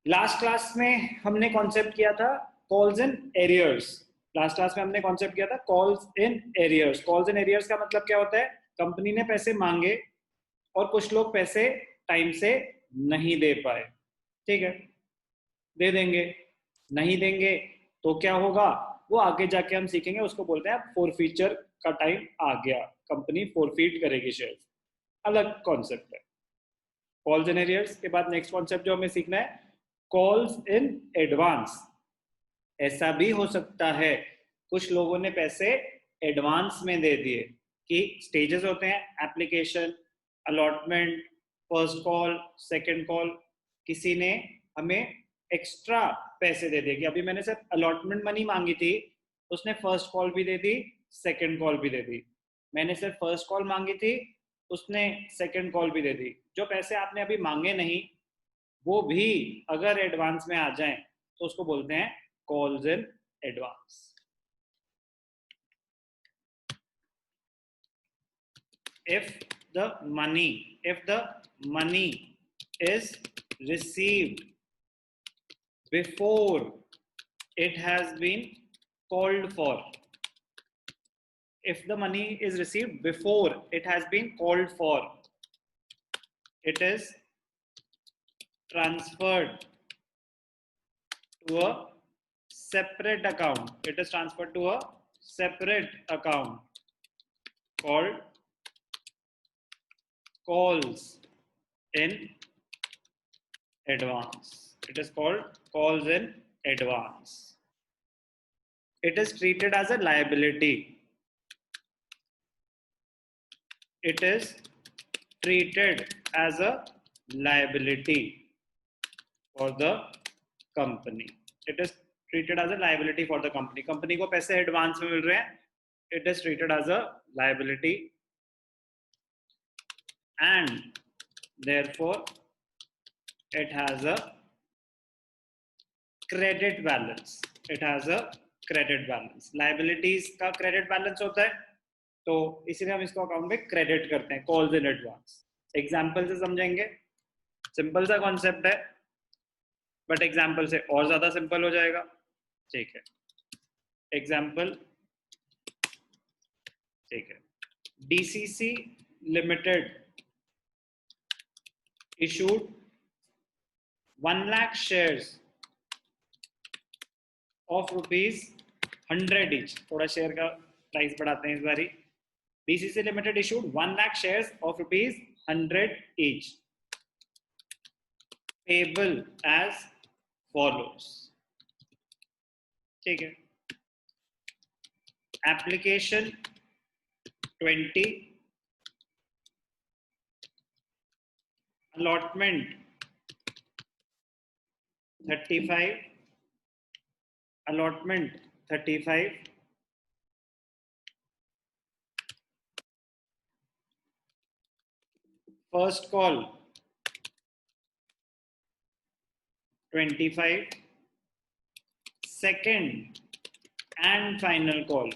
Last class में हमने concept किया था calls in arrears. Last class में हमने कॉन्सेप्ट किया था calls in arrears. Calls in arrears का मतलब क्या होता है? कंपनी ने पैसे मांगे और कुछ लोग पैसे टाइम से नहीं दे पाए, ठीक है, दे देंगे, नहीं देंगे तो क्या होगा वो आगे जाके हम सीखेंगे, उसको बोलते हैं फोरफीचर का टाइम आ गया, कंपनी फोरफीट करेगी शेयर। अलग कॉन्सेप्ट है। कॉल्स इन एरियर्स के बाद नेक्स्ट कॉन्सेप्ट जो हमें सीखना है कॉल्स इन एडवांस। ऐसा भी हो सकता है कुछ लोगों ने पैसे एडवांस में दे दिए, कि स्टेजेस होते हैं application, allotment, first call, second call. किसी ने हमें एक्स्ट्रा पैसे दे दिए कि अभी मैंने सिर्फ अलॉटमेंट मनी मांगी थी, उसने फर्स्ट कॉल भी दे दी, सेकंड कॉल भी दे दी। मैंने सिर्फ फर्स्ट कॉल मांगी थी, उसने सेकंड कॉल भी दे दी। जो पैसे आपने अभी मांगे नहीं वो भी अगर एडवांस में आ जाएं तो उसको बोलते हैं calls in advance. if the money is received before it has been called for, if the money is received before it has been called for, it is transferred to a separate account. It is transferred to a separate account called calls in advance. It is called calls in advance. It is treated as a liability. It is treated as a liability for the company. It is treated as a liability for the company. Company को पैसे advance में मिल रहे हैं. It is treated as a liability and therefore it has a credit balance. It has a credit balance. Liabilities का credit balance होता है, तो इसीलिए हम इसको अकाउंट में क्रेडिट करते हैं कॉल्स इन एडवांस। एग्जाम्पल से समझेंगे, सिंपल सा कॉन्सेप्ट है बट एग्जाम्पल से और ज्यादा सिंपल हो जाएगा, ठीक है। एग्जाम्पल, ठीक है, DCC limited issued 1 lakh shares of ₹100 each। थोड़ा शेयर का प्राइस बढ़ाते हैं इस बारी। DCC limited issued 1 lakh shares of ₹100 each, payable as follows, ठीक है। Application 20, allotment 35, allotment 35, first call 25, second and final call,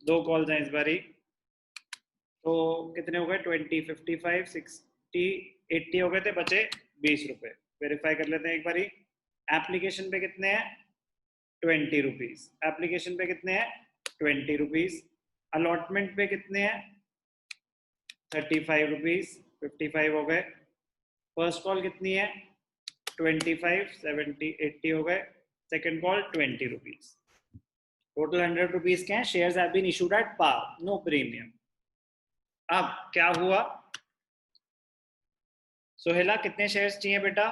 2 calls हैं इस बारी, तो कितने हो गए? 20, 55, 60, 80 हो गए थे, बचे 20 रुपए। वेरीफाई कर लेते हैं एक बारी। एप्लीकेशन पे कितने हैं? 20 रुपीज। एप्लीकेशन पे कितने हैं? 20 रुपीज। अलॉटमेंट पे कितने हैं? 35 रुपीज, 55 हो गए। फर्स्ट कॉल कितनी है? 25, 70, 80 हो गए। Second call 20 rupees. Total 100 rupees के हैं। Shares have been issued at par, no premium. अब क्या हुआ? सोहेला कितने शेयर्स चाहिए बेटा?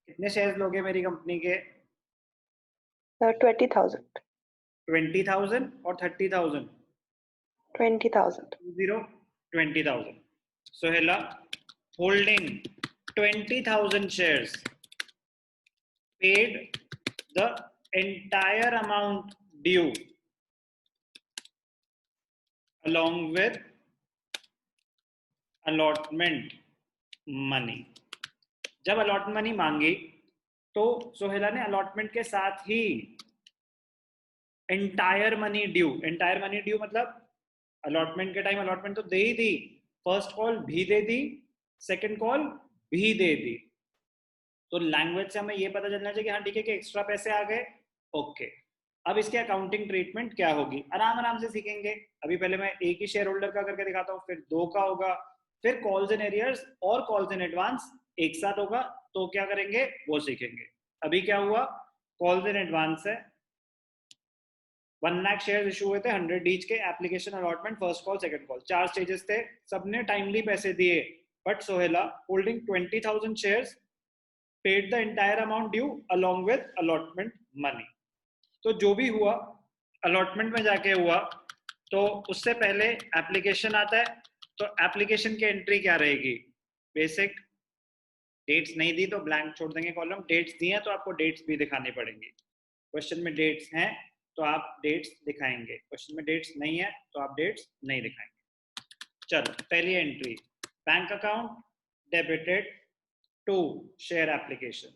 कितने शेयर्स लोगे मेरी कंपनी के? 20,000। 20,000 और 30,000? 20,000। 20,000। सोहेला holding 20,000 shares paid the entire amount due along with allotment money। जब allotment money मांगी तो सोहेला ने allotment के साथ ही entire money due मतलब allotment के टाइम allotment तो दे ही दी, फर्स्ट कॉल भी दे दी, सेकंड कॉल भी दे दी, तो लैंग्वेज से हमें ये पता चलना चाहिए कि हाँ ठीक है कि एक्स्ट्रा पैसे आ गए। ओके, अब इसकी अकाउंटिंग ट्रीटमेंट क्या होगी, आराम आराम से सीखेंगे। अभी पहले मैं एक ही शेयर होल्डर का करके दिखाता हूँ, फिर दो का होगा, फिर कॉल्स इन एरियर्स और कॉल्स इन एडवांस एक साथ होगा, तो क्या करेंगे वो सीखेंगे। अभी क्या हुआ, कॉल्स इन एडवांस है, 1 लाख शेयर इशू हुए थे, 100 ईच के, application allotment, first call second call, 4 stages थे, सबने टाइमली पैसे दिए। बट सोहेला holding 20,000 shares paid the entire amount due along with allotment money. तो जो भी हुआ अलॉटमेंट में जाके हुआ, तो उससे पहले एप्लीकेशन आता है, तो एप्लीकेशन की एंट्री क्या रहेगी, बेसिक डेट्स नहीं दी तो ब्लैंक छोड़ देंगे कॉलम, डेट्स दी हैं तो आपको डेट्स भी दिखानी पड़ेंगी। क्वेश्चन में डेट्स हैं तो आप डेट्स दिखाएंगे, क्वेश्चन में डेट्स नहीं है तो आप डेट्स नहीं दिखाएंगे। चलो पहली entry, bank account debited to share application,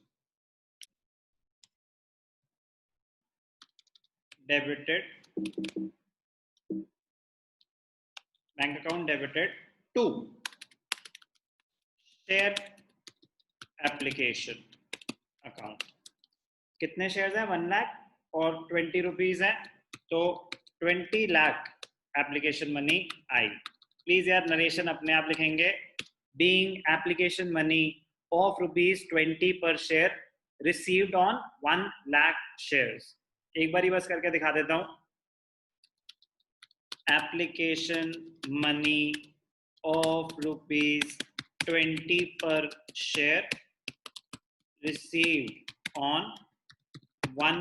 debited, bank account debited to share application account. कितने शेयर्स हैं, 1 लाख और 20 रुपीज है, तो 20 लाख एप्लीकेशन मनी आई। प्लीज यार नरेशन अपने आप लिखेंगे, being application money of ₹20 per share received on 1 lakh shares. एक बार ही बस करके दिखा देता हूं, application money of ₹20 per share received on 1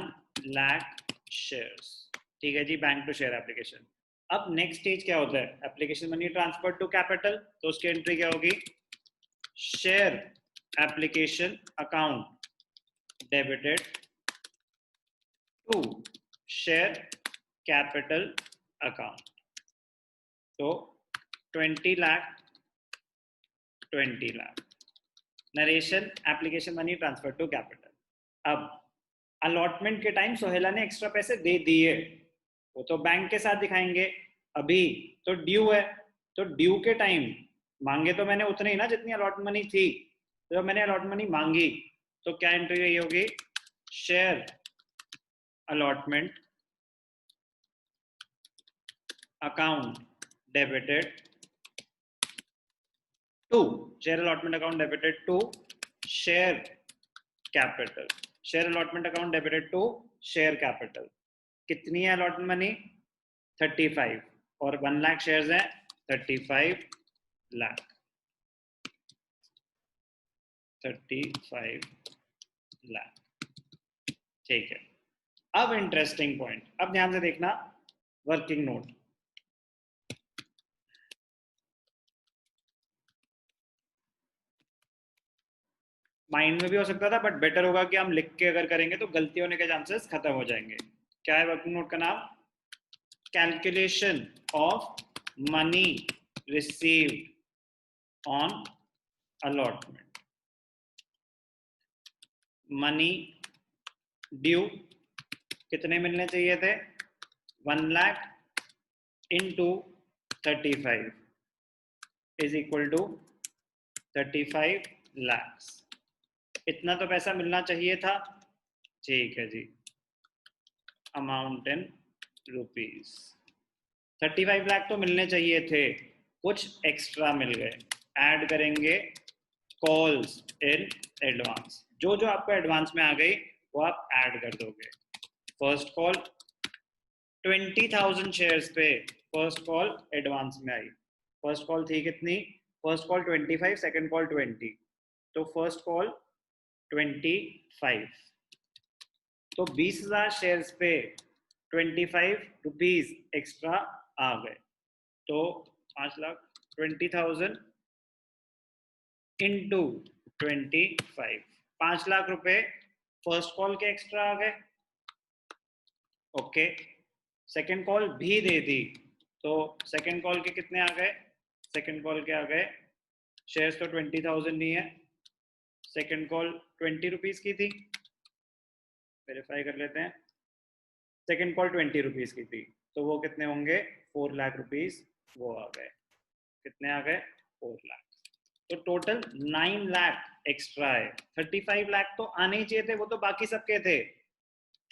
lakh shares. ठीक है जी, बैंक टू शेयर एप्लीकेशन। अब नेक्स्ट स्टेज क्या होता है, application money transfer to capital, तो उसकी एंट्री क्या होगी, share application account debited to share capital account. तो 20 lakh, 20 lakh, narration application money transfer to capital. अब अलॉटमेंट के टाइम सोहेला ने एक्स्ट्रा पैसे दे दिए, वो तो बैंक के साथ दिखाएंगे। अभी तो ड्यू है, तो ड्यू के टाइम मांगे तो मैंने उतने ही ना जितनी अलॉट मनी थी, तो जब मैंने अलॉट मनी मांगी तो क्या एंट्री रही होगी, share allotment account debited to, share allotment account debited to share capital, share allotment account debited to share capital. कितनी है अलॉटमेंट मनी, 35, और 1 लाख शेयर्स हैं, 35 लाख, 35 लाख। ठीक है, अब इंटरेस्टिंग पॉइंट, अब ध्यान से देखना, वर्किंग नोट। माइंड में भी हो सकता था, बट बेटर होगा कि हम लिख के अगर करेंगे तो गलती होने के चांसेस खत्म हो जाएंगे। क्या है वर्किंग नोट का नाम, calculation of money received on allotment. Money due कितने मिलने चाहिए थे, 1 lakh into 35 is equal to 35 lakh. इतना तो पैसा मिलना चाहिए था, ठीक है जी, अमाउंट इन रुपीज 35 लाख तो मिलने चाहिए थे, कुछ एक्स्ट्रा मिल गए, ऐड करेंगे कॉल्स इन एडवांस, जो जो आपको एडवांस में आ गई वो आप ऐड कर दोगे। फर्स्ट कॉल 20,000 शेयर्स पे फर्स्ट कॉल एडवांस में आई, फर्स्ट कॉल थी कितनी, फर्स्ट कॉल 25, सेकंड कॉल 20, तो फर्स्ट कॉल 25, तो 20,000 शेयर्स पे 25 रुपीज एक्स्ट्रा आ गए, तो 5 लाख, 20,000 इंटू 25, 5 लाख रुपए फर्स्ट कॉल के एक्स्ट्रा आ गए। ओके, सेकंड कॉल भी दे दी, तो सेकंड कॉल के कितने आ गए, सेकंड कॉल के आ गए, शेयर्स तो 20,000 नहीं है, सेकंड कॉल 20 रुपीज की थी, वेरीफाई कर लेते हैं, सेकंड कॉल 20 रुपीज की थी, तो वो कितने होंगे, 4 लाख रुपीज वो आ गए, कितने आ गए, 4 लाख। तो टोटल 9 लाख एक्स्ट्रा है। 35 लाख तो आने ही चाहिए थे, वो तो बाकी सबके थे।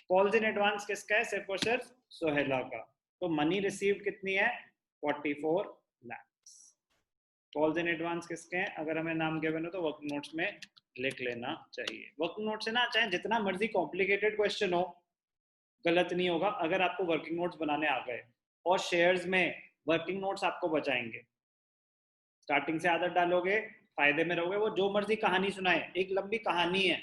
कॉल्स इन एडवांस किसका है? सिर्फ और सिर्फ सोहेला का। तो मनी रिसीव्ड कितनी है? 44 लाख। कॉल्स इन एडवांस किसके हैं? अगर हमें नाम गिवन हो तो वर्किंग नोट्स में लिख लेना चाहिए। वर्किंग नोट से ना, चाहे जितना मर्जी कॉम्प्लिकेटेड क्वेश्चन हो, गलत नहीं होगा अगर आपको वर्किंग नोट्स बनाने आ गए। और शेयर्स में वर्किंग नोट्स आपको बचाएंगे। स्टार्टिंग से आदत डालोगे, फायदे में रहोगे। वो जो मर्जी कहानी सुनाए, एक लंबी कहानी है,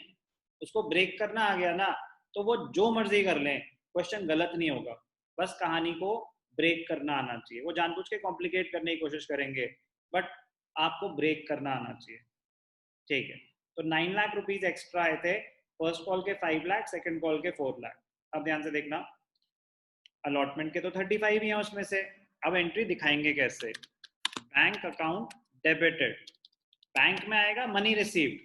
उसको ब्रेक करना आ गया ना, तो वो जो मर्जी कर लें, क्वेश्चन गलत नहीं होगा। बस कहानी को ब्रेक करना आना चाहिए। वो जानबूझ के कॉम्प्लिकेट करने की कोशिश करेंगे, बट आपको ब्रेक करना आना चाहिए। ठीक है, तो 9 लाख रुपीज एक्स्ट्रा आए थे। फर्स्ट कॉल के 5 लाख, सेकंड कॉल के 4 लाख। अब ध्यान से देखना, अलॉटमेंट के तो 35 ही हैं उसमें से। अब एंट्री दिखाएंगे कैसे? बैंक अकाउंट डेबिटेड, बैंक में आएगा मनी रिसीव्ड।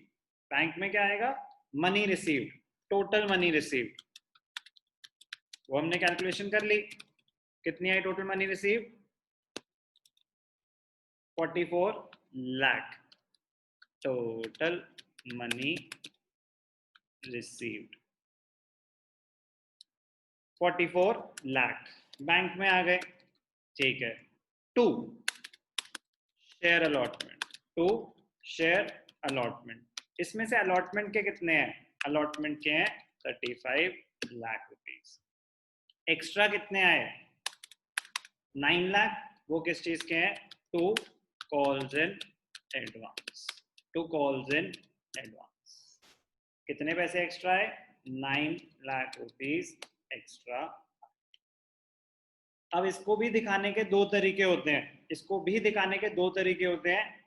बैंक में क्या आएगा? Money received, total money received. वो हमने कैलकुलेशन कर ली, कितनी आई total money received? 44 lakh total money received. 44 lakh bank में आ गए। ठीक है, to share allotment, to share allotment. इसमें से अलॉटमेंट के कितने हैं? अलॉटमेंट के हैं 35 लाख रुपीस। एक्स्ट्रा कितने आए? 9 लाख। वो किस चीज के हैं? To calls in advance, to calls in advance. कितने पैसे एक्स्ट्रा है? 9 लाख रुपीस एक्स्ट्रा। अब इसको भी दिखाने के दो तरीके होते हैं, इसको भी दिखाने के दो तरीके होते हैं।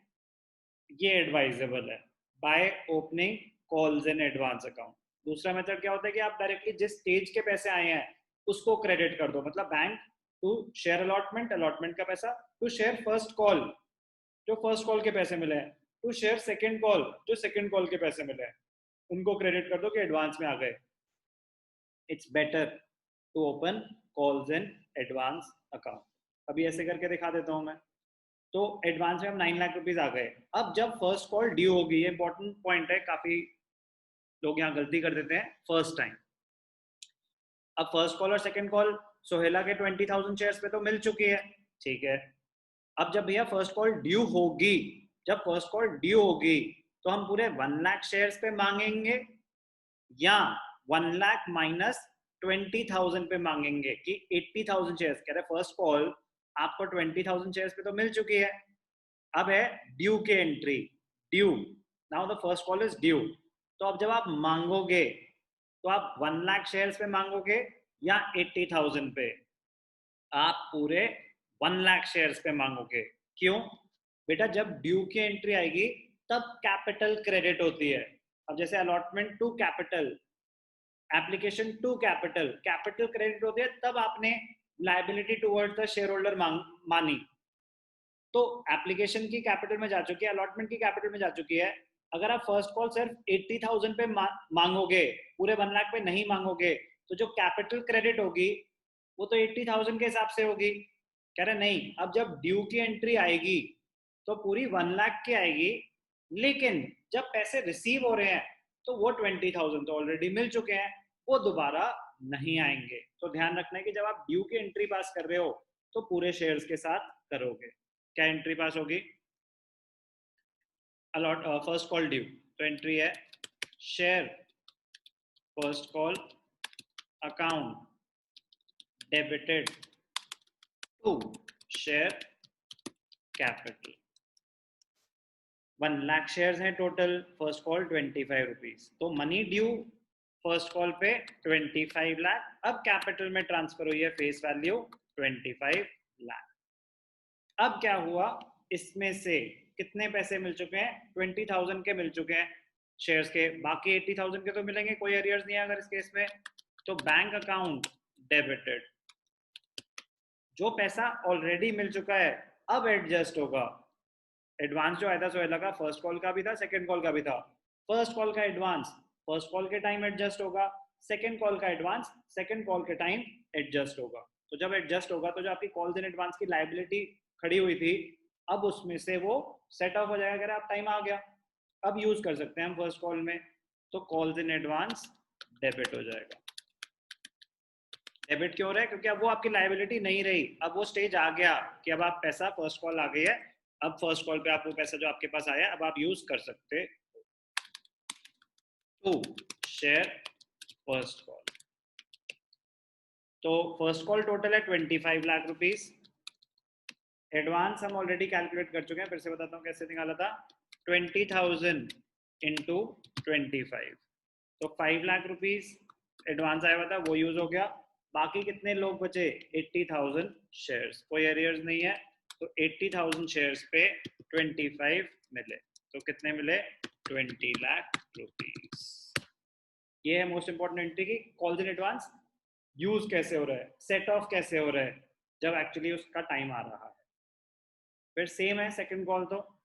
ये एडवाइजेबल है, by opening calls in advance account. दूसरा मेथड क्या होता है कि आप डायरेक्टली जिस स्टेज के पैसे आए हैं उसको क्रेडिट कर दो। मतलब bank to share allotment, allotment का पैसा, टू शेयर फर्स्ट कॉल, जो फर्स्ट कॉल के पैसे मिले हैं, टू शेयर सेकंड कॉल, जो सेकंड कॉल के पैसे मिले हैं, उनको क्रेडिट कर दो कि एडवांस में आ गए। It's better to open calls in advance account. अभी ऐसे करके दिखा देता हूं मैं। तो एडवांस में हम 9 लाख रुपीज आ गए। अब जब फर्स्ट कॉल ड्यू होगी, ये इंपॉर्टेंट पॉइंट है, काफी लोग यहाँ गलती कर देते हैं फर्स्ट टाइम। अब फर्स्ट कॉल और सेकंड कॉल सोहेला के 20,000 शेयर्स पे तो मिल चुकी है। ठीक है, अब जब भैया फर्स्ट कॉल ड्यू होगी, जब फर्स्ट कॉल ड्यू होगी, तो हम पूरे 1 लाख शेयर्स पे मांगेंगे या 1 लाख माइनस 20,000 पे मांगेंगे कि 80,000 शेयर्स। कह रहे फर्स्ट कॉल आपको 20,000 शेयर्स पे तो मिल चुकी है, अब है ड्यू की entry. Due, now the first call is due. तो अब जब आप मांगोगे तो आप 1 लाख शेयर्स पे मांगोगे या 80,000 पे? आप पूरे 1 लाख शेयर्स पे मांगोगे। क्यों बेटा? जब ड्यू की एंट्री आएगी तब कैपिटल क्रेडिट होती है। अब जैसे allotment to capital, application to capital, capital credit होती है तब आपने liability towards the share holder मानी। तो एप्लीकेशन की कैपिटल में जा चुकी है, अलॉटमेंट की कैपिटल में जा चुकी है। अगर आप फर्स्ट कॉल सिर्फ 80,000 पे मांगोगे, पूरे 1 लाख पे नहीं मांगोगे, तो जो कैपिटल क्रेडिट होगी वो तो 80,000 के हिसाब से होगी। कह रहे नहीं, अब जब ड्यू की एंट्री आएगी तो पूरी 1 लाख की आएगी, लेकिन जब पैसे रिसीव हो रहे हैं तो वो 20,000 तो ऑलरेडी मिल चुके हैं, वो दोबारा नहीं आएंगे। तो ध्यान रखना है कि जब आप ड्यू की एंट्री पास कर रहे हो तो पूरे शेयर्स के साथ करोगे। क्या एंट्री पास होगी? अलॉट फर्स्ट कॉल ड्यू, तो एंट्री है share first call account debited to share capital. 1 lakh shares हैं टोटल, फर्स्ट कॉल 25 रुपीज, तो मनी ड्यू फर्स्ट कॉल पे 25 लाख। अब कैपिटल में ट्रांसफर हुई है फेस वैल्यू 25 लाख। अब क्या हुआ? इसमें से कितने पैसे मिल चुके हैं? 20,000 के मिल चुके हैं शेयर्स के, बाकी 80,000 के तो मिलेंगे, कोई अरियर्स नहीं है अगर इस केस में। तो बैंक अकाउंट डेबिटेड, जो पैसा ऑलरेडी मिल चुका है अब एडजस्ट होगा। एडवांस जो आया था सोहेला का, फर्स्ट कॉल का भी था, सेकंड कॉल का भी था। फर्स्ट कॉल का एडवांस फर्स्ट कॉल के टाइम एडजस्ट होगा, सेकंड कॉल का एडवांस सेकंड कॉल के टाइम एडजस्ट होगा। तो जब एडजस्ट होगा तो जो आपकी कॉल्स इन एडवांस की लायबिलिटी खड़ी हुई थी, अब उसमें से वो सेट ऑफ हो जाएगा अगर आप टाइम आ गया। अब यूज कर सकते हैं हम फर्स्ट कॉल में, तो कॉल्स इन एडवांस डेबिट हो जाएगा। डेबिट क्यों हो रहा है? क्योंकि अब वो आपकी लायबिलिटी नहीं रही, अब वो स्टेज आ गया कि अब आप पैसा, फर्स्ट कॉल आ गई है, अब फर्स्ट कॉल पे आप वो पैसा जो आपके पास आया अब आप यूज कर सकते टू शेयर फर्स्ट कॉल। तो फर्स्ट कॉल टोटल है 25 लाख रुपीस। एडवांस हम ऑलरेडी कैलकुलेट कर चुके हैं, फिर से बताता हूँ कैसे निकाला था। 20,000 इंटू 25, तो 5 लाख रुपीस एडवांस आया हुआ था, वो यूज हो गया। बाकी कितने लोग बचे? 80,000 शेयर्स, कोई एरियर्स नहीं है, तो 80,000 शेयर्स पे 25 मिले, तो कितने मिले? 20 लाख रुपीस। ये है मोस्ट इंपॉर्टेंट एंट्री की कॉल्स इन एडवांस यूज कैसे हो रहा है, सेट ऑफ कैसे हो रहा है जब एक्चुअली उसका टाइम आ रहा है। फिर सेम है सेकंड कॉल, तो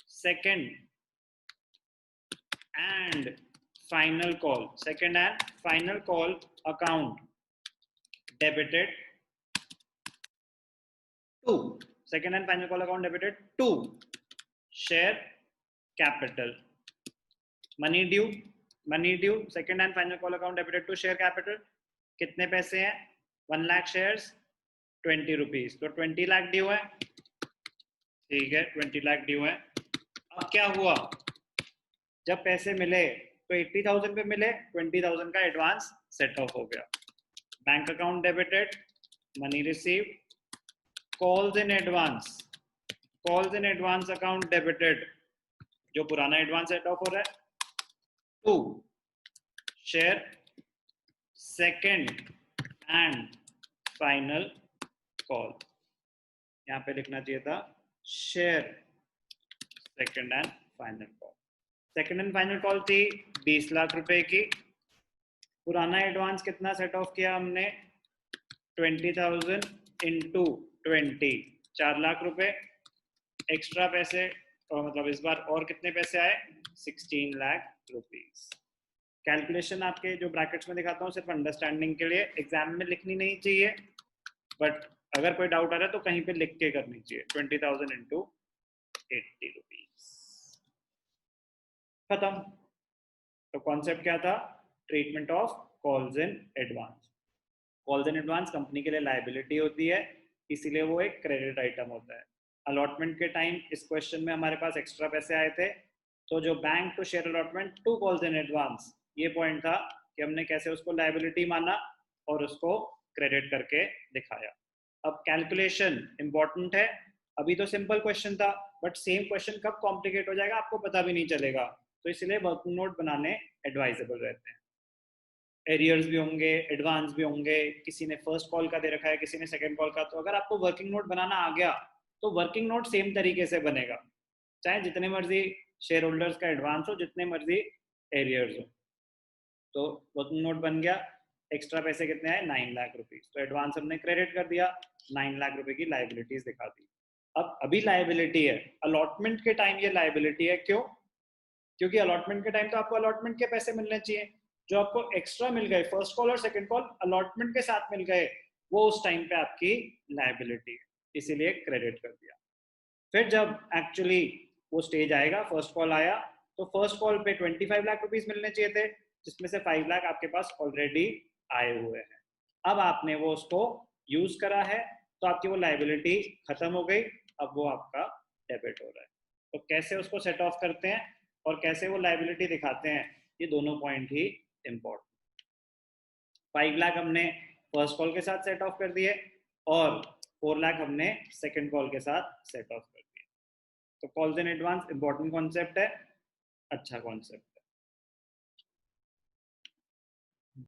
second and final call, second and final call account debited to, second and final call account debited to share capital, money due, money due, second and final call account debited to share capital. कितने पैसे हैं? 1 lakh shares, 20 rupees, तो 20 lakh due है, ठीक है 20 lakh due है। अब क्या हुआ, जब पैसे मिले तो 80,000 पे मिले, 20,000 का एडवांस सेट ऑफ हो गया। Bank account debited, money received, calls in advance, calls in advance account debited, जो पुराना एडवांस सेट ऑफ हो रहा है, to share second and final call. यहाँ पे लिखना चाहिए था share second and final call. Second and final call थी 20 लाख रुपए की। पुराना एडवांस कितना सेट ऑफ किया हमने? 20,000 इंटू 20, 4 लाख रुपए। एक्स्ट्रा पैसे, और मतलब इस बार और कितने पैसे आए? 16 लाख रुपीस। कैलकुलेशन आपके जो ब्रैकेट्स में दिखाता हूँ सिर्फ अंडरस्टैंडिंग के लिए, एग्जाम में लिखनी नहीं चाहिए, बट अगर कोई डाउट आ रहा है तो कहीं पे लिख के करनी चाहिए। 20,000 इंटू 80 रुपीज, खत्म। तो कॉन्सेप्ट क्या था? Treatment of calls in advance. Calls in advance company के लिए लायबिलिटी होती है, इसीलिए वो एक क्रेडिट आइटम होता है। अलॉटमेंट के टाइम इस क्वेश्चन में हमारे पास एक्स्ट्रा पैसे आए थे, तो जो bank to share allotment to calls in advance, ये पॉइंट था कि हमने कैसे उसको लायबिलिटी माना और उसको क्रेडिट करके दिखाया। अब कैलकुलेशन इंपॉर्टेंट है, अभी तो सिंपल क्वेश्चन था, बट सेम क्वेश्चन कब कॉम्प्लिकेट हो जाएगा आपको पता भी नहीं चलेगा, तो इसलिए वर्किंग नोट बनाने एडवाइजेबल रहते हैं। एरियर्स भी होंगे, एडवांस भी होंगे, किसी ने फर्स्ट कॉल का दे रखा है, किसी ने सेकंड कॉल का, तो अगर आपको वर्किंग नोट बनाना आ गया तो वर्किंग नोट सेम तरीके से बनेगा, चाहे जितने मर्जी शेयर होल्डर्स का एडवांस हो, जितने मर्जी एरियर्स हो। तो वर्किंग नोट बन गया, एक्स्ट्रा पैसे कितने आए? 9 लाख रुपीज, तो एडवांस हमने क्रेडिट कर दिया, 9 लाख रुपए की लायबिलिटीज दिखा दी। अब अभी लायबिलिटी है, अलॉटमेंट के टाइम ये लायबिलिटी है, क्यों? क्योंकि अलॉटमेंट के टाइम तो आपको अलॉटमेंट के पैसे मिलने चाहिए, जो आपको एक्स्ट्रा मिल गए फर्स्ट कॉल और सेकंड कॉल अलॉटमेंट के साथ मिल गए, वो उस टाइम पे आपकी लायबिलिटी है, इसीलिए क्रेडिट कर दिया। फिर जब एक्चुअली वो स्टेज आएगा, फर्स्ट कॉल आया, तो फर्स्ट कॉल पे 25 लाख रुपीस मिलने चाहिए थे, जिसमें से 5 लाख आपके पास ऑलरेडी आए हुए हैं। अब आपने वो उसको यूज करा है, तो आपकी वो लायबिलिटी खत्म हो गई, अब वो आपका डेबिट हो रहा है। तो कैसे उसको सेट ऑफ करते हैं और कैसे वो लायबिलिटी दिखाते हैं, ये दोनों पॉइंट ही इंपॉर्टेंट। 5 लाख हमने फर्स्ट कॉल के साथ सेट ऑफ कर दिए और 4 लाख हमने सेकंड कॉल के साथ सेट ऑफ कर दिए। तो calls in advance important concept है, अच्छा कॉन्सेप्ट है।